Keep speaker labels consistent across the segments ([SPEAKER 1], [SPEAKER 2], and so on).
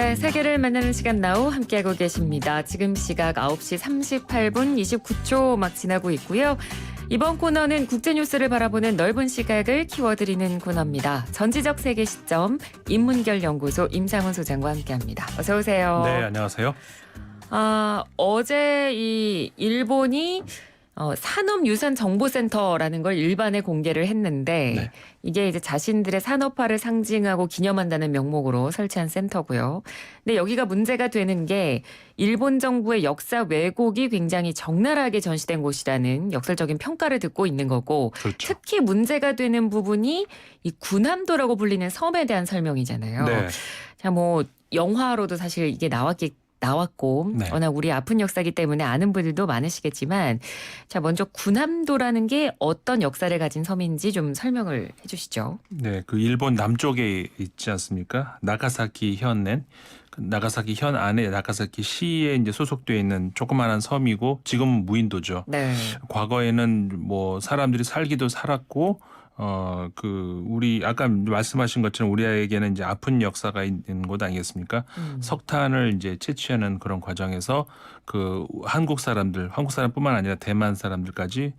[SPEAKER 1] 네, 세계를 만나는 시간 나우 함께하고 계십니다. 지금 시각 9시 38분 29초 막 지나고 있고요. 이번 코너는 국제뉴스를 바라보는 넓은 시각을 키워드리는 코너입니다. 전지적 세계 시점 인문결 연구소 임상훈 소장과 함께합니다. 어서 오세요.
[SPEAKER 2] 네, 안녕하세요.
[SPEAKER 1] 어제 이 일본이 산업유산정보센터라는 걸 일반에 공개를 했는데
[SPEAKER 2] 네.
[SPEAKER 1] 이게 이제 자신들의 산업화를 상징하고 기념한다는 명목으로 설치한 센터고요. 근데 여기가 문제가 되는 게 일본 정부의 역사 왜곡이 굉장히 적나라하게 전시된 곳이라는 역설적인 평가를 듣고 있는 거고
[SPEAKER 2] 그렇죠.
[SPEAKER 1] 특히 문제가 되는 부분이 이 군함도라고 불리는 섬에 대한 설명이잖아요.
[SPEAKER 2] 네.
[SPEAKER 1] 자, 뭐 영화로도 사실 이게 나왔고
[SPEAKER 2] 네.
[SPEAKER 1] 워낙 우리 아픈 역사이기 때문에 아는 분들도 많으시겠지만 자 먼저 군함도라는 게 어떤 역사를 가진 섬인지 좀 설명을 해주시죠.
[SPEAKER 2] 네, 그 일본 남쪽에 있지 않습니까? 나가사키 현엔 나가사키 현 안에 나가사키 시에 이제 소속되어 있는 조그마한 섬이고 지금은 무인도죠.
[SPEAKER 1] 네.
[SPEAKER 2] 과거에는 뭐 사람들이 살기도 살았고 우리 아까 말씀하신 것처럼 우리에게는 이제 아픈 역사가 있는 곳 아니겠습니까? 석탄을 이제 채취하는 그런 과정에서 그 한국 사람뿐만 아니라 대만 사람들까지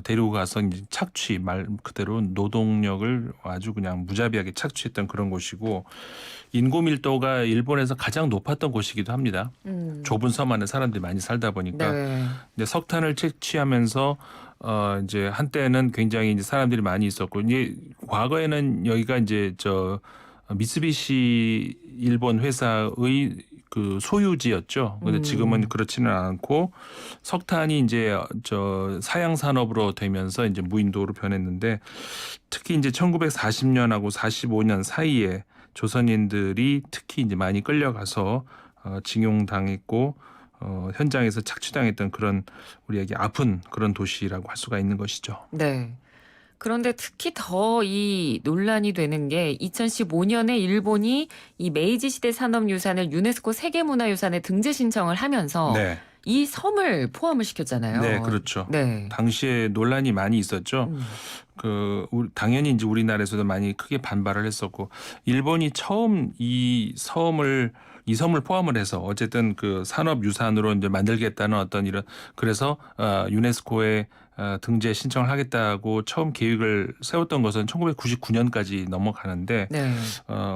[SPEAKER 2] 데리고 가서 이제 말 그대로 노동력을 아주 그냥 무자비하게 착취했던 그런 곳이고 인구 밀도가 일본에서 가장 높았던 곳이기도 합니다. 좁은 섬 안에 사람들이 많이 살다 보니까
[SPEAKER 1] 네.
[SPEAKER 2] 이제 석탄을 채취하면서 이제 한때는 굉장히 이제 사람들이 많이 있었고 이제 과거에는 여기가 이제 미쓰비시 일본 회사의 그 소유지였죠. 근데 지금은 그렇지는 않고 석탄이 이제 사양 산업으로 되면서 이제 무인도로 변했는데 특히 이제 1940년하고 45년 사이에 조선인들이 특히 이제 많이 끌려가서 징용당했고 현장에서 착취당했던 그런 우리에게 아픈 그런 도시라고 할 수가 있는 것이죠.
[SPEAKER 1] 네. 그런데 특히 더 이 논란이 되는 게 2015년에 일본이 이 메이지 시대 산업유산을 유네스코 세계문화유산에 등재 신청을 하면서
[SPEAKER 2] 네.
[SPEAKER 1] 이 섬을 포함을 시켰잖아요.
[SPEAKER 2] 네, 그렇죠.
[SPEAKER 1] 네.
[SPEAKER 2] 당시에 논란이 많이 있었죠. 당연히 이제 우리나라에서도 많이 크게 반발을 했었고 일본이 처음 이 섬을 포함을 해서 어쨌든 그 산업유산으로 이제 만들겠다는 어떤 이런 그래서 유네스코에 등재 신청을 하겠다고 처음 계획을 세웠던 것은 1999년까지 넘어가는데
[SPEAKER 1] 네.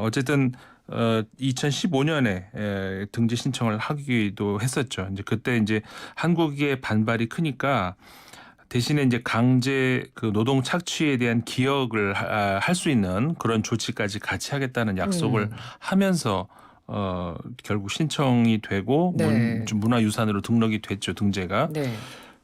[SPEAKER 2] 어쨌든 2015년에 등재 신청을 하기도 했었죠. 이제 그때 이제 한국의 반발이 크니까 대신에 이제 강제 그 노동 착취에 대한 기억을 할 수 있는 그런 조치까지 같이 하겠다는 약속을 하면서 결국 신청이 되고
[SPEAKER 1] 네.
[SPEAKER 2] 문화유산으로 등록이 됐죠, 등재가.
[SPEAKER 1] 네.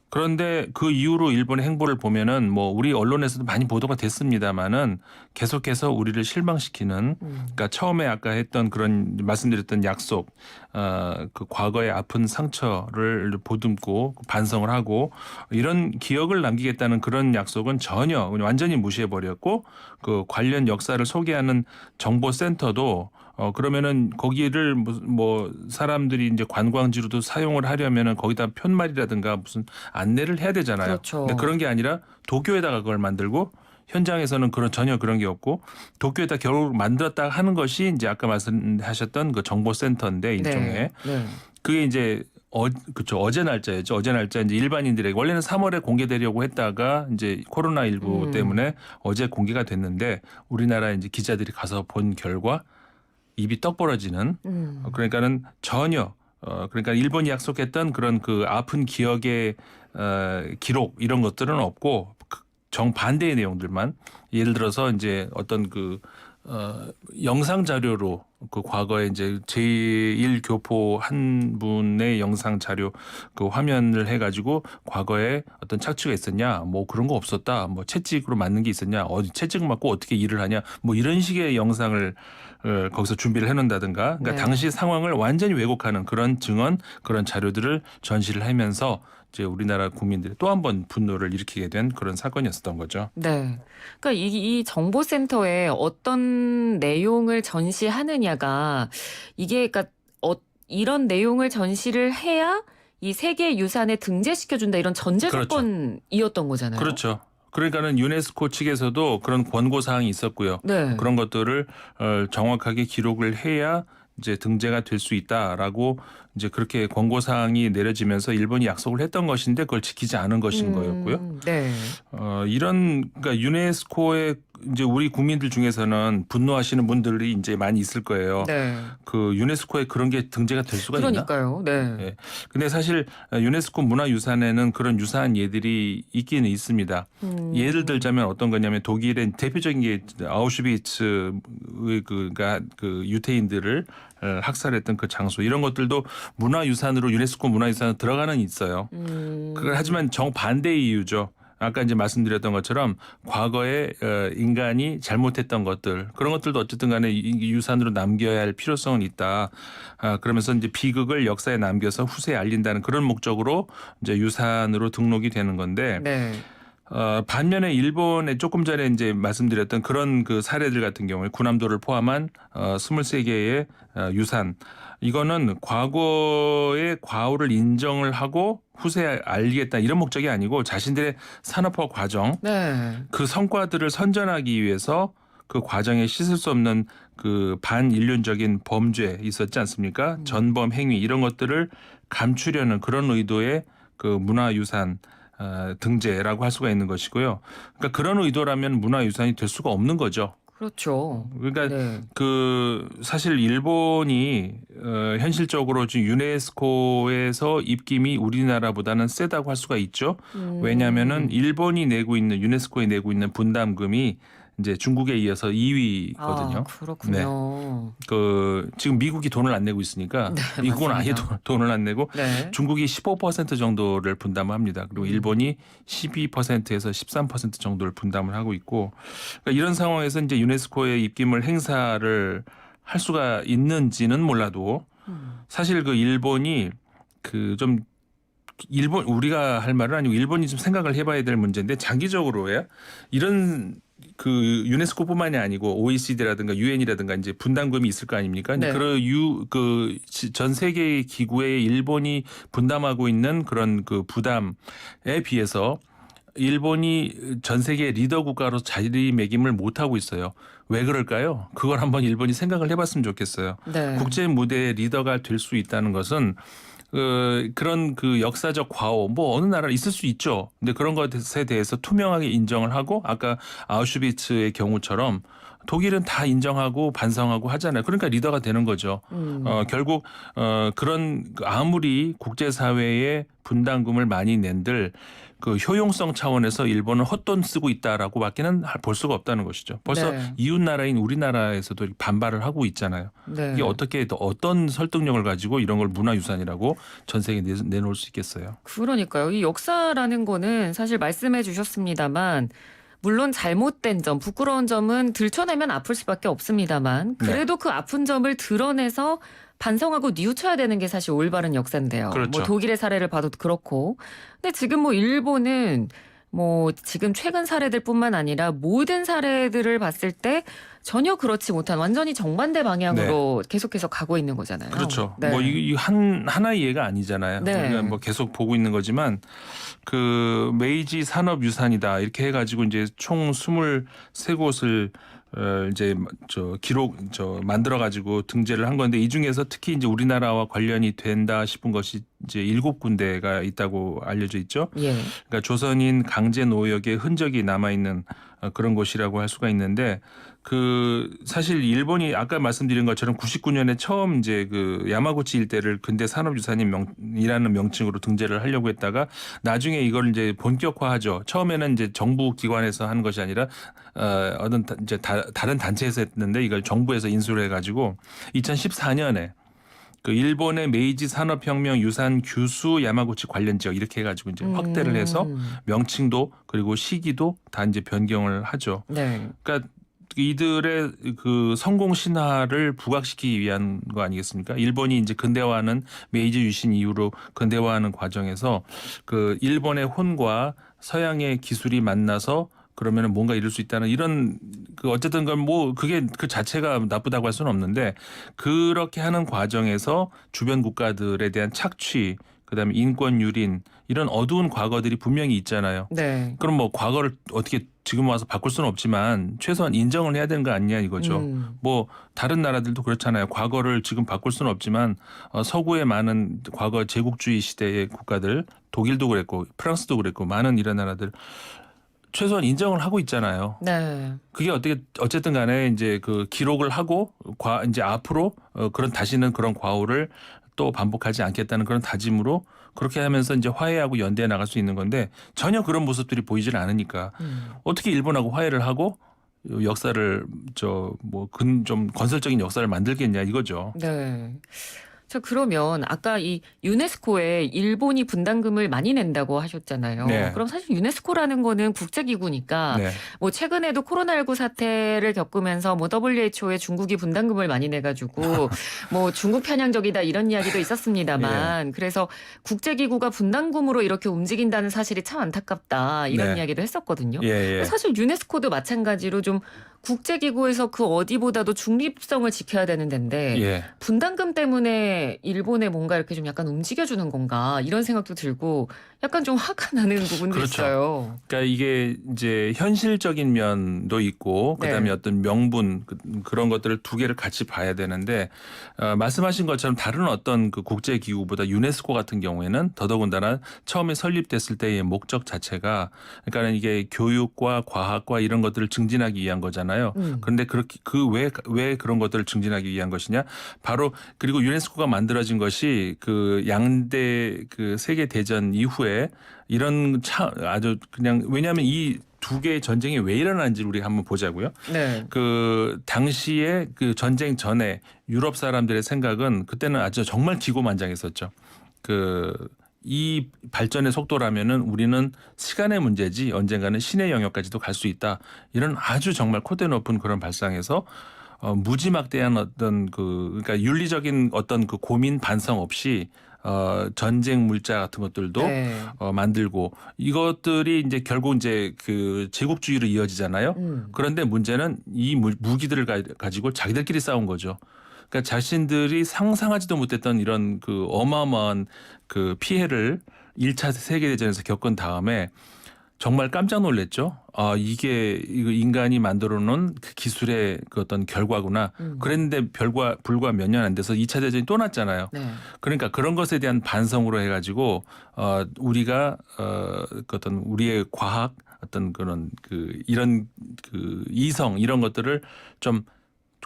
[SPEAKER 2] 그런데 그 이후로 일본의 행보를 보면은 뭐 우리 언론에서도 많이 보도가 됐습니다만은 계속해서 우리를 실망시키는 그러니까 처음에 아까 했던 그런 말씀드렸던 약속 그 과거의 아픈 상처를 보듬고 반성을 하고 이런 기억을 남기겠다는 그런 약속은 전혀 완전히 무시해버렸고 그 관련 역사를 소개하는 정보센터도 그러면은 거기를 뭐 사람들이 이제 관광지로도 사용을 하려면은 거기다 편말이라든가 무슨 안내를 해야 되잖아요.
[SPEAKER 1] 그렇죠.
[SPEAKER 2] 근데 그런 게 아니라 도쿄에다가 그걸 만들고 현장에서는 전혀 그런 게 없고 도쿄에다 결국 만들었다 하는 것이 이제 아까 말씀하셨던 그 정보센터인데 일종의
[SPEAKER 1] 네.
[SPEAKER 2] 그게 이제 그렇죠. 어제 날짜였죠. 어제 날짜 이제 일반인들에게 원래는 3월에 공개되려고 했다가 이제 코로나19 때문에 어제 공개가 됐는데 우리나라 이제 기자들이 가서 본 결과 입이 떡 벌어지는 그러니까는 전혀 그러니까 일본이 약속했던 그런 그 아픈 기억의 기록 이런 것들은 없고 정반대의 내용들만 예를 들어서 이제 어떤 영상 자료로 그 과거에 이제 제1교포 한 분의 영상 자료 그 화면을 해가지고 과거에 어떤 착취가 있었냐 뭐 그런 거 없었다 뭐 채찍으로 맞는 게 있었냐 어디 채찍 맞고 어떻게 일을 하냐 뭐 이런 식의 영상을 거기서 준비를 해놓는다든가 그러니까
[SPEAKER 1] 네.
[SPEAKER 2] 당시 상황을 완전히 왜곡하는 그런 증언 그런 자료들을 전시를 하면서 이제 우리나라 국민들이 또 한 번 분노를 일으키게 된 그런 사건이었던 거죠.
[SPEAKER 1] 네. 그러니까 이 정보센터에 어떤 내용을 전시하느냐가 이게 그러니까 이런 내용을 전시를 해야 이 세계 유산에 등재시켜준다 이런 전제
[SPEAKER 2] 그렇죠.
[SPEAKER 1] 조건이었던 거잖아요.
[SPEAKER 2] 그렇죠. 그러니까는 유네스코 측에서도 그런 권고 사항이 있었고요.
[SPEAKER 1] 네.
[SPEAKER 2] 그런 것들을 정확하게 기록을 해야 이제 등재가 될 수 있다라고 이제 그렇게 권고사항이 내려지면서 일본이 약속을 했던 것인데 그걸 지키지 않은 것인 거였고요.
[SPEAKER 1] 네.
[SPEAKER 2] 이런 그러니까 유네스코의 이제 우리 국민들 중에서는 분노하시는 분들이 이제 많이 있을 거예요.
[SPEAKER 1] 네.
[SPEAKER 2] 그 유네스코에 그런 게 등재가 될 수가 있나?
[SPEAKER 1] 그러니까요. 네.
[SPEAKER 2] 예. 근데 사실 유네스코 문화유산에는 그런 유사한 예들이 있기는 있습니다. 예를 들자면 어떤 거냐면 독일의 대표적인 게 아우슈비츠의 그 유태인들을 학살했던 그 장소 이런 것들도 문화유산으로 유네스코 문화유산으로 들어가는 있어요. 그걸 하지만 정반대의 이유죠. 아까 이제 말씀드렸던 것처럼 과거에 인간이 잘못했던 것들 그런 것들도 어쨌든 간에 유산으로 남겨야 할 필요성은 있다. 그러면서 이제 비극을 역사에 남겨서 후세에 알린다는 그런 목적으로 이제 유산으로 등록이 되는 건데
[SPEAKER 1] 네.
[SPEAKER 2] 반면에 일본에 조금 전에 이제 말씀드렸던 그런 그 사례들 같은 경우에 군함도를 포함한 23개의 유산 이거는 과거의 과오를 인정을 하고 후세에 알리겠다 이런 목적이 아니고 자신들의 산업화 과정
[SPEAKER 1] 네.
[SPEAKER 2] 그 성과들을 선전하기 위해서 그 과정에 씻을 수 없는 그 반인륜적인 범죄 있었지 않습니까? 전범 행위 이런 것들을 감추려는 그런 의도의 그 문화유산 등재라고 할 수가 있는 것이고요. 그러니까 그런 의도라면 문화유산이 될 수가 없는 거죠.
[SPEAKER 1] 그렇죠.
[SPEAKER 2] 그러니까
[SPEAKER 1] 네.
[SPEAKER 2] 그 사실 일본이 현실적으로 지금 유네스코에서 입김이 우리나라보다는 세다고 할 수가 있죠. 왜냐하면은 일본이 내고 있는 유네스코에 내고 있는 분담금이 이제 중국에 이어서 2위거든요.
[SPEAKER 1] 아, 그렇군요.
[SPEAKER 2] 그 지금 미국이 돈을 안 내고 있으니까
[SPEAKER 1] 네,
[SPEAKER 2] 미국은 아예
[SPEAKER 1] 맞습니다.
[SPEAKER 2] 돈을 안 내고
[SPEAKER 1] 네.
[SPEAKER 2] 중국이 15% 정도를 분담합니다. 그리고 일본이 12%에서 13% 정도를 분담을 하고 있고 그러니까 이런 상황에서 이제 유네스코의 입김을 행사를 할 수가 있는지는 몰라도 사실 그 일본이 그 좀 일본 우리가 할 말은 아니고 일본이 좀 생각을 해봐야 될 문제인데 장기적으로야 이런 그 유네스코뿐만이 아니고 OECD라든가 UN이라든가 이제 분담금이 있을 거 아닙니까?
[SPEAKER 1] 네.
[SPEAKER 2] 전 세계의 기구에 일본이 분담하고 있는 그런 그 부담에 비해서 일본이 전 세계 리더 국가로 자리매김을 못 하고 있어요. 왜 그럴까요? 그걸 한번 일본이 생각을 해봤으면 좋겠어요.
[SPEAKER 1] 네.
[SPEAKER 2] 국제 무대의 리더가 될 수 있다는 것은 그런 그 역사적 과오 뭐 어느 나라 있을 수 있죠. 근데 그런 것에 대해서 투명하게 인정을 하고 아까 아우슈비츠의 경우처럼 독일은 다 인정하고 반성하고 하잖아요. 그러니까 리더가 되는 거죠. 결국 그런 아무리 국제사회에 분담금을 많이 낸들 그 효용성 차원에서 일본은 헛돈 쓰고 있다라고 밖에는 볼 수가 없다는 것이죠. 벌써
[SPEAKER 1] 네.
[SPEAKER 2] 이웃 나라인 우리나라에서도 반발을 하고 있잖아요.
[SPEAKER 1] 네.
[SPEAKER 2] 이게 어떻게 또 어떤 설득력을 가지고 이런 걸 문화유산이라고 전 세계에 내놓을 수 있겠어요.
[SPEAKER 1] 그러니까요. 이 역사라는 거는 사실 말씀해 주셨습니다만 물론 잘못된 점, 부끄러운 점은 들춰내면 아플 수밖에 없습니다만 그래도 그 아픈 점을 드러내서 반성하고 뉘우쳐야 되는 게 사실 올바른 역사인데요.
[SPEAKER 2] 그렇죠.
[SPEAKER 1] 뭐 독일의 사례를 봐도 그렇고. 근데 지금 뭐 일본은 뭐 지금 최근 사례들뿐만 아니라 모든 사례들을 봤을 때 전혀 그렇지 못한 완전히 정반대 방향으로 계속해서 가고 있는 거잖아요.
[SPEAKER 2] 그렇죠.
[SPEAKER 1] 네.
[SPEAKER 2] 뭐 이 하나의 예가 아니잖아요.
[SPEAKER 1] 네.
[SPEAKER 2] 우리가 뭐 계속 보고 있는 거지만 그 메이지 산업유산이다 이렇게 해가지고 이제 총 23곳을 이제 만들어 가지고 등재를 한 건데 이 중에서 특히 이제 우리나라와 관련이 된다 싶은 것이 이제 7군데가 있다고 알려져 있죠.
[SPEAKER 1] 예.
[SPEAKER 2] 그러니까 조선인 강제 노역의 흔적이 남아 있는 그런 곳이라고 할 수가 있는데 그 사실 일본이 아까 말씀드린 것처럼 99년에 처음 이제 그 야마구치 일대를 근대 산업유산이라는 명칭으로 등재를 하려고 했다가 나중에 이걸 이제 본격화하죠. 처음에는 이제 정부 기관에서 하는 것이 아니라 어떤 이제 다른 단체에서 했는데 이걸 정부에서 인수를 해가지고 2014년에 그 일본의 메이지 산업혁명 유산 규수 야마구치 관련 지역 이렇게 해가지고 이제 확대를 해서 명칭도 그리고 시기도 다 이제 변경을 하죠.
[SPEAKER 1] 네.
[SPEAKER 2] 그러니까 이들의 그 성공 신화를 부각시키기 위한 거 아니겠습니까? 일본이 이제 근대화하는 메이지 유신 이후로 근대화하는 과정에서 그 일본의 혼과 서양의 기술이 만나서 그러면은 뭔가 이룰 수 있다는 이런 그 어쨌든 건 뭐 그게 그 자체가 나쁘다고 할 수는 없는데 그렇게 하는 과정에서 주변 국가들에 대한 착취 그다음에 인권 유린 이런 어두운 과거들이 분명히 있잖아요.
[SPEAKER 1] 네.
[SPEAKER 2] 그럼 뭐 과거를 어떻게 지금 와서 바꿀 수는 없지만 최소한 인정을 해야 되는 거 아니냐 이거죠. 뭐 다른 나라들도 그렇잖아요. 과거를 지금 바꿀 수는 없지만 서구의 많은 과거 제국주의 시대의 국가들, 독일도 그랬고 프랑스도 그랬고 많은 이런 나라들 최소한 인정을 하고 있잖아요.
[SPEAKER 1] 네.
[SPEAKER 2] 그게 어쨌든 간에 이제 그 기록을 하고 이제 앞으로 그런 다시는 그런 과오를 또 반복하지 않겠다는 그런 다짐으로 그렇게 하면서 이제 화해하고 연대해 나갈 수 있는 건데 전혀 그런 모습들이 보이질 않으니까 어떻게 일본하고 화해를 하고 역사를 좀 건설적인 역사를 만들겠냐 이거죠.
[SPEAKER 1] 네. 저 그러면 아까 이 유네스코에 일본이 분담금을 많이 낸다고 하셨잖아요.
[SPEAKER 2] 네.
[SPEAKER 1] 그럼 사실 유네스코라는 거는 국제기구니까
[SPEAKER 2] 네.
[SPEAKER 1] 뭐 최근에도 코로나19 사태를 겪으면서 뭐 WHO에 중국이 분담금을 많이 내가지고 뭐 중국 편향적이다 이런 이야기도 있었습니다만 그래서 국제기구가 분담금으로 이렇게 움직인다는 사실이 참 안타깝다 이런
[SPEAKER 2] 네.
[SPEAKER 1] 이야기도 했었거든요.
[SPEAKER 2] 예.
[SPEAKER 1] 사실 유네스코도 마찬가지로 좀 국제기구에서 그 어디보다도 중립성을 지켜야 되는 데인데
[SPEAKER 2] 예.
[SPEAKER 1] 분담금 때문에 일본에 뭔가 이렇게 좀 약간 움직여주는 건가 이런 생각도 들고 약간 좀 화가 나는 부분도
[SPEAKER 2] 그렇죠.
[SPEAKER 1] 있어요.
[SPEAKER 2] 그러니까 이게 이제 현실적인 면도 있고 그다음에
[SPEAKER 1] 네.
[SPEAKER 2] 어떤 명분 그런 것들을 두 개를 같이 봐야 되는데 말씀하신 것처럼 다른 어떤 그 국제 기구보다 유네스코 같은 경우에는 더더군다나 처음에 설립됐을 때의 목적 자체가 그러니까 이게 교육과 과학과 이런 것들을 증진하기 위한 거잖아요. 그런데 그렇게 왜 그런 것들을 증진하기 위한 것이냐? 바로 그리고 유네스코가 만들어진 것이 그 양대 그 세계 대전 이후에 이런 아주 그냥 왜냐하면 이 두 개의 전쟁이 왜 일어나는지 우리 한번 보자고요.
[SPEAKER 1] 네.
[SPEAKER 2] 그 당시에 그 전쟁 전에 유럽 사람들의 생각은 그때는 아주 정말 기고만장했었죠. 이 발전의 속도라면은 우리는 시간의 문제지 언젠가는 신의 영역까지도 갈 수 있다. 이런 아주 정말 콧대 높은 그런 발상에서 무지막대한 어떤 그러니까 윤리적인 어떤 그 고민 반성 없이 전쟁 물자 같은 것들도
[SPEAKER 1] 네.
[SPEAKER 2] 만들고 이것들이 이제 결국 이제 그 제국주의로 이어지잖아요. 그런데 문제는 이 무기들을 가지고 자기들끼리 싸운 거죠. 그러니까 자신들이 상상하지도 못했던 이런 그 어마어마한 그 피해를 1차 세계대전에서 겪은 다음에 정말 깜짝 놀랐죠. 이게 인간이 만들어 놓은 그 기술의 그 어떤 결과구나. 그랬는데 불과 몇 년 안 돼서 2차 대전이 또 났잖아요.
[SPEAKER 1] 네.
[SPEAKER 2] 그러니까 그런 것에 대한 반성으로 해가지고 우리가 그 어떤 우리의 과학 어떤 그런 이런 이성 이런 것들을 좀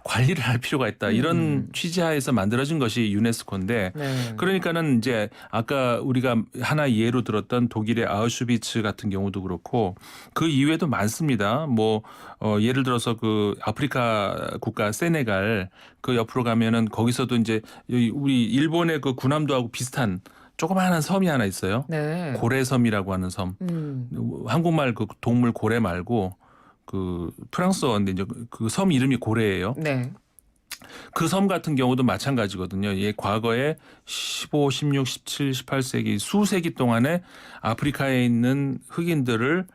[SPEAKER 2] 관리를 할 필요가 있다. 이런 취지하에서 만들어진 것이 유네스코인데
[SPEAKER 1] 네.
[SPEAKER 2] 그러니까는 이제 아까 우리가 하나 예로 들었던 독일의 아우슈비츠 같은 경우도 그렇고 그 이외에도 많습니다. 뭐 예를 들어서 그 아프리카 국가 세네갈 그 옆으로 가면은 거기서도 이제 우리 일본의 그 구남도하고 비슷한 조그마한 섬이 하나 있어요.
[SPEAKER 1] 네.
[SPEAKER 2] 고래섬이라고 하는 섬. 한국말 그 동물 고래 말고 그 프랑스어인데 이제 그 섬 이름이 고래예요.
[SPEAKER 1] 네.
[SPEAKER 2] 그 섬 같은 경우도 마찬가지거든요. 이 과거에 15, 16, 17, 18세기 수세기 동안에 아프리카에 있는 흑인들을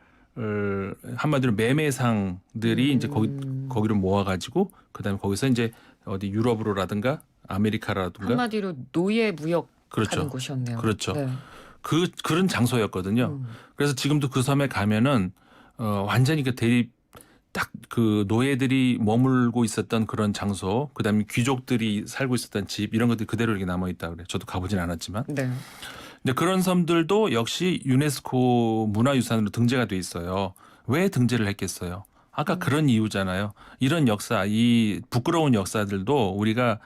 [SPEAKER 2] 한마디로 매매상들이 이제 거기로 모아가지고 그다음에 거기서 이제 어디 유럽으로라든가 아메리카라든가
[SPEAKER 1] 한마디로 노예 무역하는
[SPEAKER 2] 그렇죠.
[SPEAKER 1] 곳이었네요.
[SPEAKER 2] 그렇죠.
[SPEAKER 1] 네.
[SPEAKER 2] 그런 장소였거든요. 그래서 지금도 그 섬에 가면은 완전히 그 대립 딱 그 노예들이 머물고 있었던 그런 장소, 그다음에 귀족들이 살고 있었던 집 이런 것들이 그대로 이렇게 남아 있다 그래. 저도 가보진 않았지만.
[SPEAKER 1] 네.
[SPEAKER 2] 근데 그런 섬들도 역시 유네스코 문화유산으로 등재가 돼 있어요. 왜 등재를 했겠어요? 아까 그런 이유잖아요. 이런 역사, 이 부끄러운 역사들도 우리가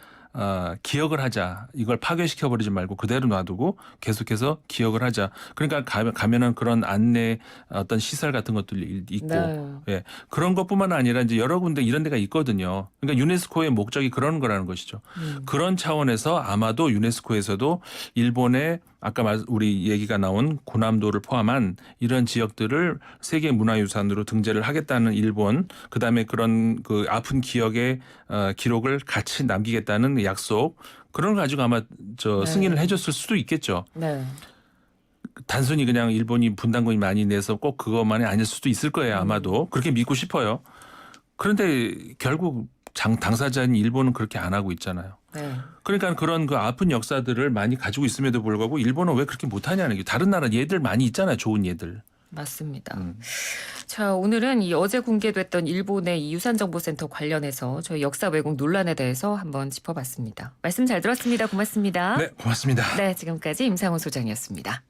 [SPEAKER 2] 기억을 하자. 이걸 파괴시켜버리지 말고 그대로 놔두고 계속해서 기억을 하자. 그러니까 가면은 그런 안내 어떤 시설 같은 것들이 있고
[SPEAKER 1] 네.
[SPEAKER 2] 예. 그런 것뿐만 아니라 이제 여러 군데 이런 데가 있거든요. 그러니까 유네스코의 목적이 그런 거라는 것이죠. 그런 차원에서 아마도 유네스코에서도 일본의 아까 우리 얘기가 나온 고남도를 포함한 이런 지역들을 세계 문화유산으로 등재를 하겠다는 일본, 그다음에 그런 그 아픈 기억의 기록을 같이 남기겠다는 약속 그런 걸 가지고 아마
[SPEAKER 1] 네.
[SPEAKER 2] 승인을 해줬을 수도 있겠죠.
[SPEAKER 1] 네.
[SPEAKER 2] 단순히 그냥 일본이 분담금이 많이 내서 꼭 그것만이 아닐 수도 있을 거예요. 아마도 그렇게 믿고 싶어요. 그런데 결국 당사자인 일본은 그렇게 안 하고 있잖아요.
[SPEAKER 1] 네.
[SPEAKER 2] 그러니까 그런 그 아픈 역사들을 많이 가지고 있음에도 불구하고 일본은 왜 그렇게 못하냐는 게 다른 나라 예들 많이 있잖아요. 좋은 예들.
[SPEAKER 1] 맞습니다. 자, 오늘은 이 어제 공개됐던 일본의 이 유산정보센터 관련해서 저희 역사 왜곡 논란에 대해서 한번 짚어봤습니다. 말씀 잘 들었습니다. 고맙습니다.
[SPEAKER 2] 네, 고맙습니다.
[SPEAKER 1] 네, 지금까지 임상훈 소장이었습니다.